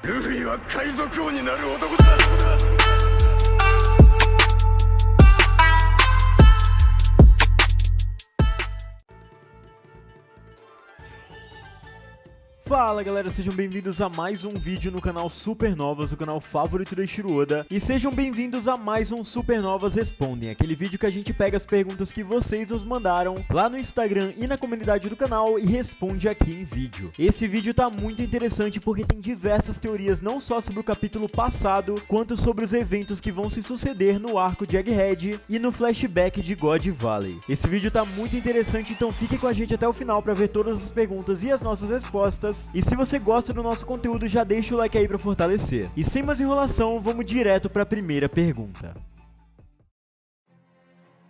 ルフィは海賊王になる男だ。 Fala galera, sejam bem-vindos a mais um vídeo no canal Supernovas, o canal favorito do Eiichiro Oda. E sejam bem-vindos a mais um Supernovas Respondem, aquele vídeo que a gente pega as perguntas que vocês nos mandaram lá no Instagram e na comunidade do canal e responde aqui em vídeo. Esse vídeo tá muito interessante porque tem diversas teorias não só sobre o capítulo passado, quanto sobre os eventos que vão se suceder no arco de Egghead e no flashback de God Valley. Esse vídeo tá muito interessante, então fique com a gente até o final para ver todas as perguntas e as nossas respostas. E se você gosta do nosso conteúdo, já deixa o like aí pra fortalecer. E sem mais enrolação, vamos direto pra primeira pergunta.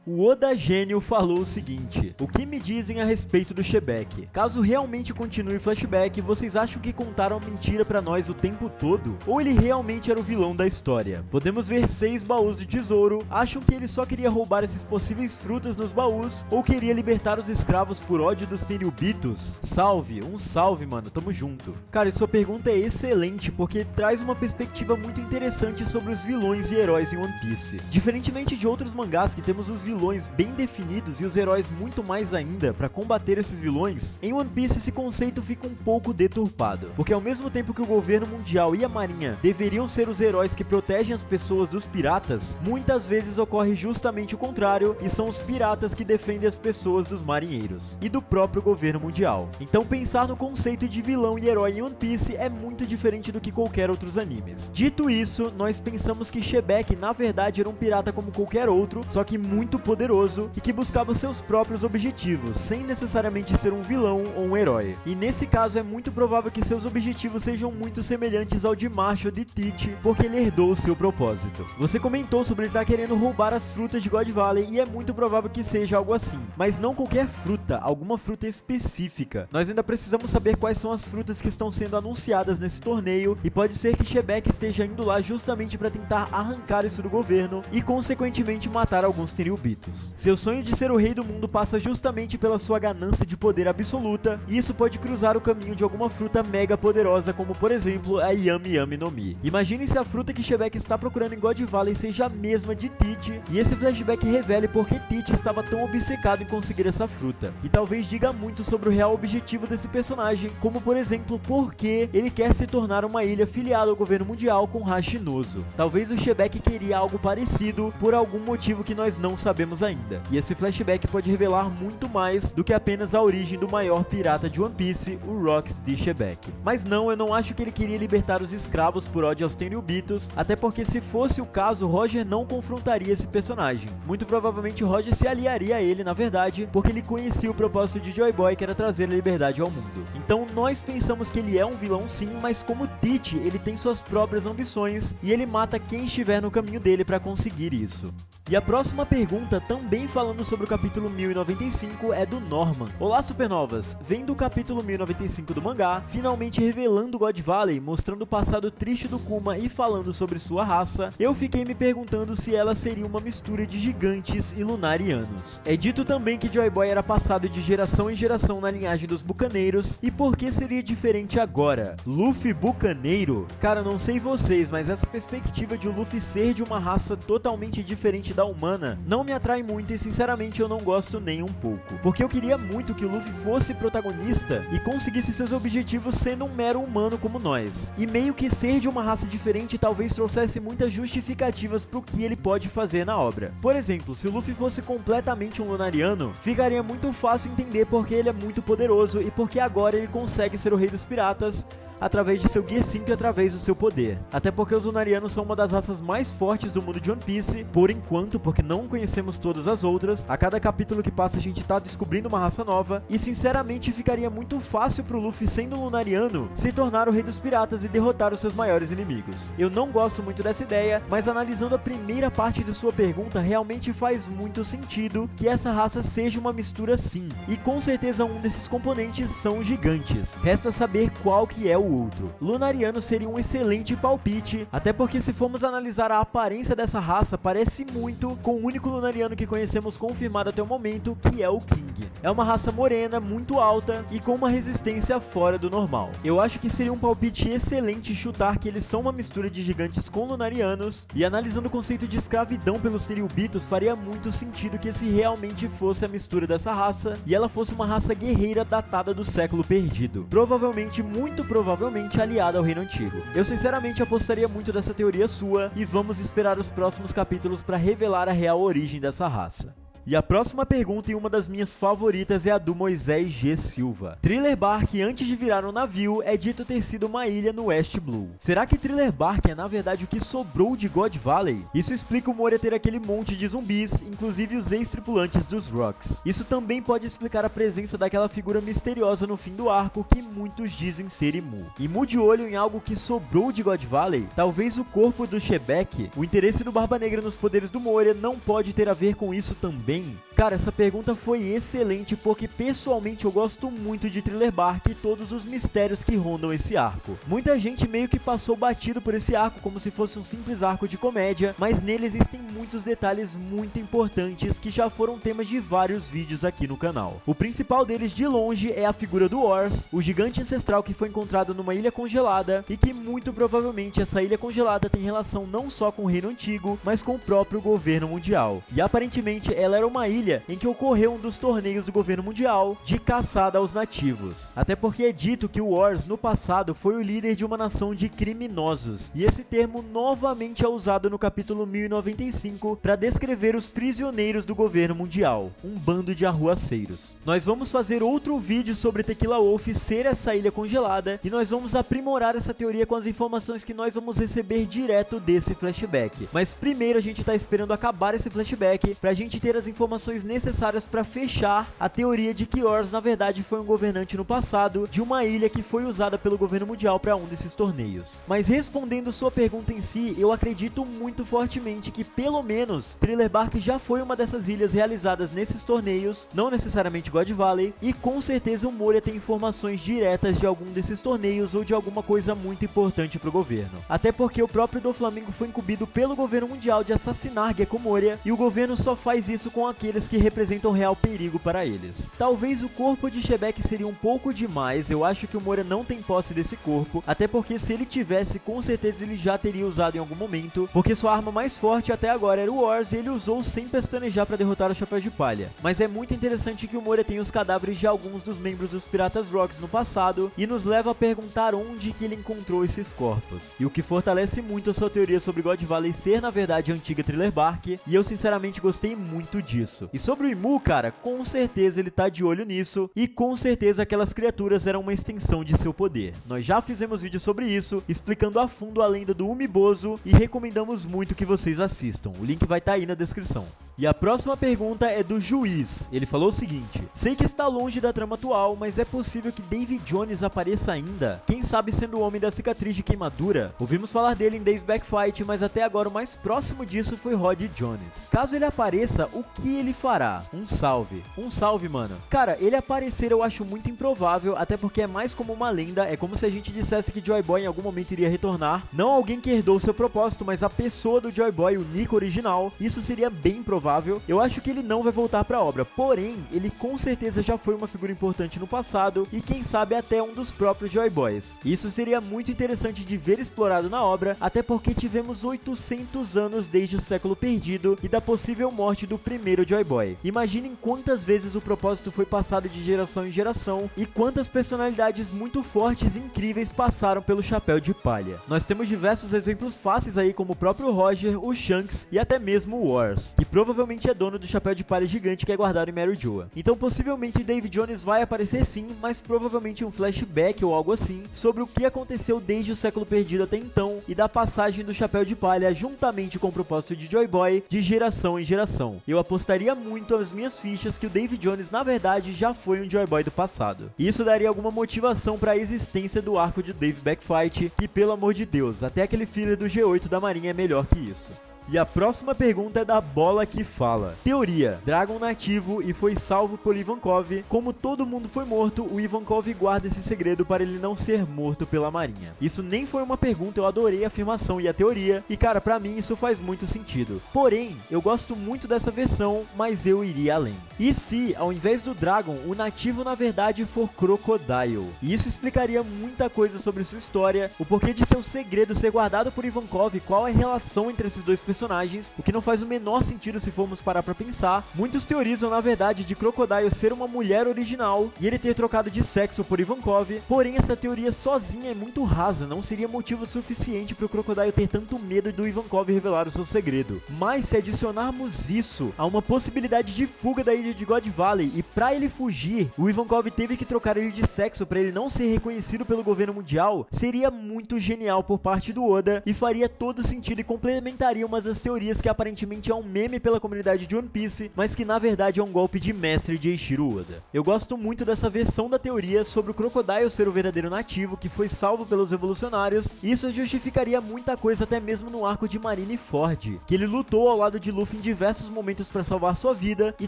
O Oda Gênio falou o seguinte: o que me dizem a respeito do Shebeck? Caso realmente continue o flashback, vocês acham que contaram mentira pra nós o tempo todo? Ou ele realmente era o vilão da história? Podemos ver 6 baús de tesouro, acham que ele só queria roubar esses possíveis frutas nos baús? Ou queria libertar os escravos por ódio dos Tenryubitos? Salve, um salve mano, tamo junto. Cara, sua pergunta é excelente porque traz uma perspectiva muito interessante sobre os vilões e heróis em One Piece. Diferentemente de outros mangás que temos os vilões bem definidos e os heróis muito mais ainda para combater esses vilões, em One Piece esse conceito fica um pouco deturpado, porque ao mesmo tempo que o governo mundial e a marinha deveriam ser os heróis que protegem as pessoas dos piratas, muitas vezes ocorre justamente o contrário e são os piratas que defendem as pessoas dos marinheiros e do próprio governo mundial. Então pensar no conceito de vilão e herói em One Piece é muito diferente do que qualquer outros animes. Dito isso, nós pensamos que Shebeck na verdade era um pirata como qualquer outro, só que muito poderoso e que buscava seus próprios objetivos, sem necessariamente ser um vilão ou um herói. E nesse caso é muito provável que seus objetivos sejam muito semelhantes ao de Marshall de Teach, porque ele herdou o seu propósito. Você comentou sobre ele estar querendo roubar as frutas de God Valley e é muito provável que seja algo assim, mas não qualquer fruta, alguma fruta específica. Nós ainda precisamos saber quais são as frutas que estão sendo anunciadas nesse torneio e pode ser que Shebeck esteja indo lá justamente para tentar arrancar isso do governo e consequentemente matar alguns Tenryubitos. Seu sonho de ser o rei do mundo passa justamente pela sua ganância de poder absoluta, e isso pode cruzar o caminho de alguma fruta mega poderosa, como por exemplo a Yami Yami no Mi. Imagine se a fruta que Shebeck está procurando em God Valley seja a mesma de Teach, e esse flashback revele por que Teach estava tão obcecado em conseguir essa fruta, e talvez diga muito sobre o real objetivo desse personagem, como por exemplo, por que ele quer se tornar uma ilha filiada ao governo mundial com Hashinozo. Talvez o Shebeck queria algo parecido por algum motivo que nós não sabemos ainda, e esse flashback pode revelar muito mais do que apenas a origem do maior pirata de One Piece, o Rocks D. Shebeck. Mas não, eu não acho que ele queria libertar os escravos por ódio aos Tenryubitos, até porque se fosse o caso, Roger não confrontaria esse personagem. Muito provavelmente Roger se aliaria a ele, na verdade, porque ele conhecia o propósito de Joy Boy, que era trazer a liberdade ao mundo. Então nós pensamos que ele é um vilão sim, mas como Teach, ele tem suas próprias ambições, e ele mata quem estiver no caminho dele para conseguir isso. E a próxima pergunta, também falando sobre o capítulo 1095, é do Norman. Olá Supernovas, vendo o capítulo 1095 do mangá, finalmente revelando God Valley, mostrando o passado triste do Kuma e falando sobre sua raça, eu fiquei me perguntando se ela seria uma mistura de gigantes e lunarianos. É dito também que Joy Boy era passado de geração em geração na linhagem dos bucaneiros, e por que seria diferente agora? Luffy bucaneiro? Cara, não sei vocês, mas essa perspectiva de o Luffy ser de uma raça totalmente diferente da humana não me atrai muito e sinceramente eu não gosto nem um pouco, porque eu queria muito que o Luffy fosse protagonista e conseguisse seus objetivos sendo um mero humano como nós, e meio que ser de uma raça diferente talvez trouxesse muitas justificativas pro que ele pode fazer na obra. Por exemplo, se o Luffy fosse completamente um lunariano, ficaria muito fácil entender porque ele é muito poderoso e porque agora ele consegue ser o rei dos piratas através de seu Gear 5 e através do seu poder. Até porque os Lunarianos são uma das raças mais fortes do mundo de One Piece, por enquanto, porque não conhecemos todas as outras. A cada capítulo que passa a gente tá descobrindo uma raça nova, e sinceramente ficaria muito fácil pro Luffy, sendo um Lunariano, se tornar o rei dos piratas e derrotar os seus maiores inimigos. Eu não gosto muito dessa ideia, mas analisando a primeira parte de sua pergunta, realmente faz muito sentido que essa raça seja uma mistura sim, e com certeza um desses componentes são os gigantes. Resta saber qual que é o o outro. Lunariano seria um excelente palpite, até porque se formos analisar a aparência dessa raça, parece muito com o único Lunariano que conhecemos confirmado até o momento, que é o King. É uma raça morena, muito alta e com uma resistência fora do normal. Eu acho que seria um palpite excelente chutar que eles são uma mistura de gigantes com Lunarianos, e analisando o conceito de escravidão pelos Triubitos, faria muito sentido que esse realmente fosse a mistura dessa raça, e ela fosse uma raça guerreira datada do século perdido. Provavelmente, muito provavelmente, aliada ao Reino Antigo. Eu sinceramente apostaria muito dessa teoria sua, e vamos esperar os próximos capítulos para revelar a real origem dessa raça. E a próxima pergunta, e uma das minhas favoritas, é a do Moisés G. Silva. Thriller Bark, antes de virar um navio, é dito ter sido uma ilha no West Blue. Será que Thriller Bark é na verdade o que sobrou de God Valley? Isso explica o Moria ter aquele monte de zumbis, inclusive os ex-tripulantes dos Rocks. Isso também pode explicar a presença daquela figura misteriosa no fim do arco, que muitos dizem ser Imu. Imu de olho em algo que sobrou de God Valley? Talvez o corpo do Shebek? O interesse do Barba Negra nos poderes do Moria não pode ter a ver com isso também? Cara, essa pergunta foi excelente, porque pessoalmente eu gosto muito de Thriller Bark e todos os mistérios que rondam esse arco. Muita gente meio que passou batido por esse arco como se fosse um simples arco de comédia, mas nele existem muitos detalhes muito importantes que já foram temas de vários vídeos aqui no canal. O principal deles de longe é a figura do Ors, o gigante ancestral que foi encontrado numa ilha congelada, e que muito provavelmente essa ilha congelada tem relação não só com o Reino Antigo, mas com o próprio governo mundial. E aparentemente ela era uma ilha em que ocorreu um dos torneios do governo mundial de caçada aos nativos. Até porque é dito que o Ors no passado foi o líder de uma nação de criminosos, e esse termo novamente é usado no capítulo 1095 para descrever os prisioneiros do governo mundial, um bando de arruaceiros. Nós vamos fazer outro vídeo sobre Tequila Wolf ser essa ilha congelada, e nós vamos aprimorar essa teoria com as informações que nós vamos receber direto desse flashback. Mas primeiro a gente tá esperando acabar esse flashback pra gente ter as informações necessárias para fechar a teoria de que Ors na verdade foi um governante no passado de uma ilha que foi usada pelo governo mundial para um desses torneios. Mas respondendo sua pergunta em si, eu acredito muito fortemente que pelo menos Thriller Bark já foi uma dessas ilhas realizadas nesses torneios, não necessariamente God Valley, e com certeza o Moria tem informações diretas de algum desses torneios ou de alguma coisa muito importante para o governo. Até porque o próprio Doflamingo foi incumbido pelo governo mundial de assassinar Gecko Moria, e o governo só faz isso com aqueles que representam real perigo para eles. Talvez o corpo de Shebek seria um pouco demais, eu acho que o Moria não tem posse desse corpo, até porque se ele tivesse, com certeza ele já teria usado em algum momento, porque sua arma mais forte até agora era o Ors, e ele usou sem pestanejar para derrotar o Chapéu de Palha. Mas é muito interessante que o Moria tenha os cadáveres de alguns dos membros dos Piratas Rocks no passado, e nos leva a perguntar onde que ele encontrou esses corpos, e o que fortalece muito a sua teoria sobre God Valley ser na verdade a antiga Thriller Bark, e eu sinceramente gostei muito disso. E sobre o Imu, cara, com certeza ele tá de olho nisso, e com certeza aquelas criaturas eram uma extensão de seu poder. Nós já fizemos vídeo sobre isso, explicando a fundo a lenda do Umibozo, e recomendamos muito que vocês assistam. O link vai estar aí na descrição. E a próxima pergunta é do Juiz. Ele falou o seguinte: sei que está longe da trama atual, mas é possível que Davy Jones apareça ainda? Quem sabe sendo o homem da cicatriz de queimadura? Ouvimos falar dele em Dave Backfight, mas até agora o mais próximo disso foi Rod Jones. Caso ele apareça, o que ele fará? Um salve. Um salve, mano. Cara, ele aparecer eu acho muito improvável, até porque é mais como uma lenda, é como se a gente dissesse que Joy Boy em algum momento iria retornar. Não alguém que herdou seu propósito, mas a pessoa do Joy Boy, o Nico original. Isso seria bem provável. Eu acho que ele não vai voltar pra obra, porém, ele com certeza já foi uma figura importante no passado, e quem sabe até um dos próprios Joy Boys. Isso seria muito interessante de ver explorado na obra, até porque tivemos 800 anos desde o século perdido e da possível morte do primeiro Joy Boy. Imaginem quantas vezes o propósito foi passado de geração em geração, e quantas personalidades muito fortes e incríveis passaram pelo Chapéu de Palha. Nós temos diversos exemplos fáceis aí, como o próprio Roger, o Shanks e até mesmo o Wars, que provavelmente é dono do chapéu de palha gigante que é guardado em Mary Joa. Então possivelmente Davy Jones vai aparecer sim, mas provavelmente um flashback ou algo assim, sobre o que aconteceu desde o século perdido até então, e da passagem do chapéu de palha juntamente com o propósito de Joy Boy de geração em geração. Eu apostaria muito as minhas fichas que o Davy Jones na verdade já foi um Joy Boy do passado. Isso daria alguma motivação para a existência do arco de Dave Backfight, que pelo amor de Deus, até aquele filler do G8 da Marinha é melhor que isso. E a próxima pergunta é da Bola que Fala. Teoria: Dragon nativo e foi salvo por Ivankov. Como todo mundo foi morto, o Ivankov guarda esse segredo para ele não ser morto pela marinha. Isso nem foi uma pergunta, eu adorei a afirmação e a teoria, e cara, pra mim isso faz muito sentido. Porém, eu gosto muito dessa versão, mas eu iria além. E se, ao invés do Dragon, o nativo na verdade for Crocodile? E isso explicaria muita coisa sobre sua história, o porquê de seu segredo ser guardado por Ivankov, qual é a relação entre esses dois personagens, o que não faz o menor sentido se formos parar pra pensar. Muitos teorizam na verdade de Crocodile ser uma mulher original e ele ter trocado de sexo por Ivankov, porém essa teoria sozinha é muito rasa, não seria motivo suficiente para o Crocodile ter tanto medo do Ivankov revelar o seu segredo. Mas se adicionarmos isso a uma possibilidade de fuga da ilha de God Valley, e para ele fugir, o Ivankov teve que trocar ele de sexo para ele não ser reconhecido pelo governo mundial, seria muito genial por parte do Oda e faria todo sentido e complementaria uma das teorias que aparentemente é um meme pela comunidade de One Piece, mas que na verdade é um golpe de mestre de Eiichiro Oda. Eu gosto muito dessa versão da teoria sobre o Crocodile ser o verdadeiro nativo que foi salvo pelos revolucionários, e isso justificaria muita coisa até mesmo no arco de Marineford, que ele lutou ao lado de Luffy em diversos momentos para salvar sua vida e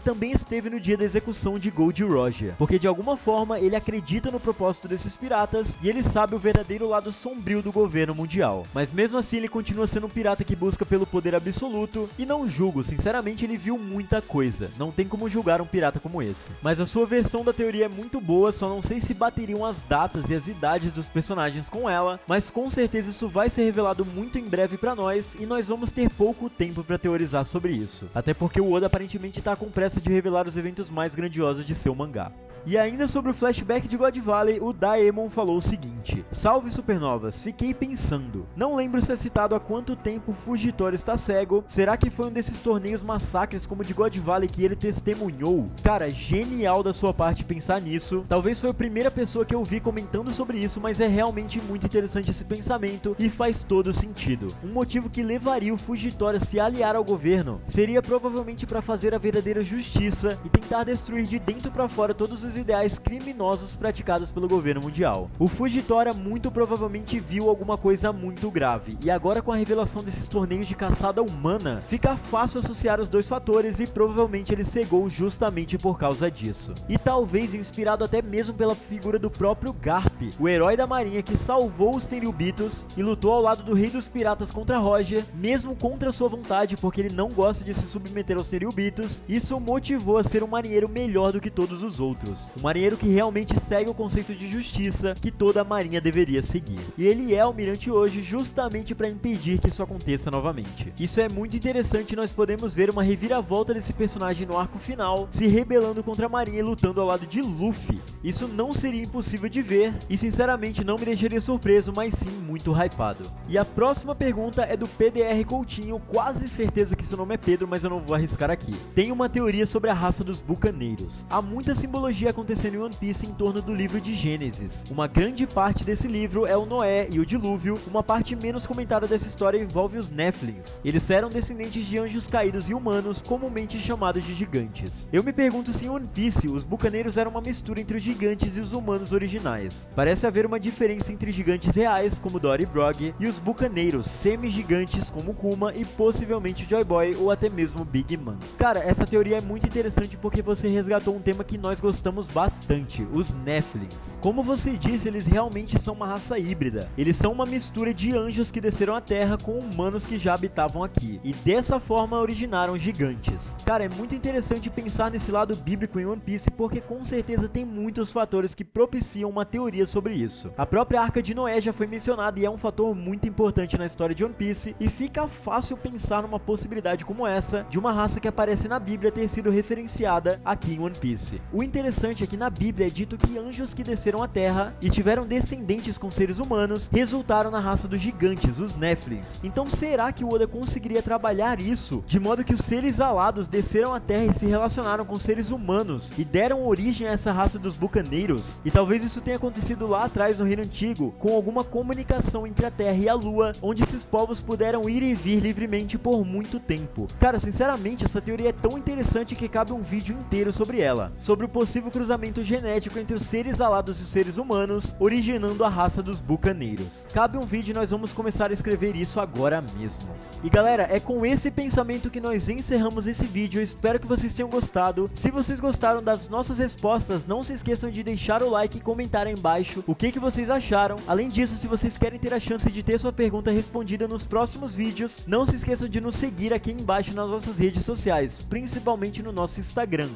também esteve no dia da execução de Gold Roger, porque de alguma forma ele acredita no propósito desses piratas e ele sabe o verdadeiro lado sombrio do governo mundial. Mas mesmo assim ele continua sendo um pirata que busca pelo poder absoluto, e não julgo, sinceramente ele viu muita coisa, não tem como julgar um pirata como esse. Mas a sua versão da teoria é muito boa, só não sei se bateriam as datas e as idades dos personagens com ela, mas com certeza isso vai ser revelado muito em breve pra nós, e nós vamos ter pouco tempo pra teorizar sobre isso, até porque o Oda aparentemente tá com pressa de revelar os eventos mais grandiosos de seu mangá. E ainda sobre o flashback de God Valley, o Daemon falou o seguinte: Salve supernovas, fiquei pensando, não lembro se é citado há quanto tempo Fujitora está cego, será que foi um desses torneios massacres como o de God Valley que ele testemunhou? Cara, genial da sua parte pensar nisso, talvez foi a primeira pessoa que eu vi comentando sobre isso, mas é realmente muito interessante esse pensamento e faz todo sentido. Um motivo que levaria o Fujitora a se aliar ao governo seria provavelmente para fazer a verdadeira justiça e tentar destruir de dentro para fora todos os ideais criminosos praticados pelo governo mundial. O Fujitora muito provavelmente viu alguma coisa muito grave, e agora com a revelação desses torneios de caçada humana, fica fácil associar os dois fatores e provavelmente ele cegou justamente por causa disso. E talvez inspirado até mesmo pela figura do próprio Garp, o herói da marinha que salvou os Tenryubitos e lutou ao lado do rei dos piratas contra Roger, mesmo contra sua vontade, porque ele não gosta de se submeter aos Tenryubitos. Isso o motivou a ser um marinheiro melhor do que todos os outros, um marinheiro que realmente segue o conceito de justiça que toda a marinha deveria seguir. E ele é almirante hoje justamente para impedir que isso aconteça novamente. Isso é muito interessante, nós podemos ver uma reviravolta desse personagem no arco final, se rebelando contra a marinha e lutando ao lado de Luffy. Isso não seria impossível de ver e sinceramente não me deixaria surpreso, mas sim muito hypado. E a próxima pergunta é do PDR Coutinho, quase certeza que seu nome é Pedro, mas eu não vou arriscar aqui. Tem uma teoria sobre a raça dos bucaneiros. Há muita simbologia acontecendo em One Piece em torno do livro de Gênesis. Uma grande parte desse livro é o Noé e o dilúvio, uma parte menos comentada dessa história envolve os Nephilims. Eles eram descendentes de anjos caídos e humanos, comumente chamados de gigantes. Eu me pergunto se em One Piece os bucaneiros eram uma mistura entre os gigantes e os humanos originais. Parece haver uma diferença entre gigantes reais, como Dory e Brog, e os bucaneiros semi-gigantes, como Kuma e possivelmente Joy Boy ou até mesmo Big Man. Cara, essa teoria é muito interessante porque você resgatou um tema que nós gostamos bastante, os Nephilims. Como você disse, eles realmente são uma raça híbrida. Eles são uma mistura de anjos que desceram à Terra com humanos que já habitavam aqui, e dessa forma originaram gigantes. Cara, é muito interessante pensar nesse lado bíblico em One Piece porque com certeza tem muitos fatores que propiciam uma teoria sobre isso. A própria Arca de Noé já foi mencionada e é um fator muito importante na história de One Piece, e fica fácil pensar numa possibilidade como essa, de uma raça que aparece na Bíblia ter sido referenciada aqui em One Piece. O interessante é que na Bíblia é dito que anjos que desceram à Terra e tiveram descendentes com seres humanos resultaram na raça dos gigantes, os Nephilims. Então será que o Oda conseguiria trabalhar isso de modo que os seres alados desceram à Terra e se relacionaram com seres humanos e deram origem a essa raça dos bucaneiros? E talvez isso tenha acontecido lá atrás no Reino Antigo, com alguma comunicação entre a Terra e a Lua, onde esses povos puderam ir e vir livremente por muito tempo. Cara, sinceramente, essa teoria é tão interessante que cabe um vídeo inteiro sobre ela, sobre o possível cruzamento genético entre os seres alados e os seres humanos, originando a raça dos bucaneiros. Cabe um vídeo e nós vamos começar a escrever isso agora mesmo. E galera, é com esse pensamento que nós encerramos esse vídeo. Eu espero que vocês tenham gostado. Se vocês gostaram das nossas respostas, não se esqueçam de deixar o like e comentar aí embaixo o que vocês acharam. Além disso, se vocês querem ter a chance de ter sua pergunta respondida nos próximos vídeos, não se esqueçam de nos seguir aqui embaixo nas nossas redes sociais, principalmente no nosso Instagram,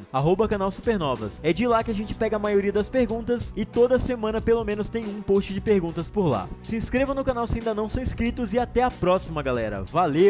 @canal Supernovas. É de lá que a gente pega a maioria das perguntas e toda semana pelo menos tem um post de perguntas por lá. Se inscrevam no canal se ainda não são inscritos e até a próxima, galera. Valeu!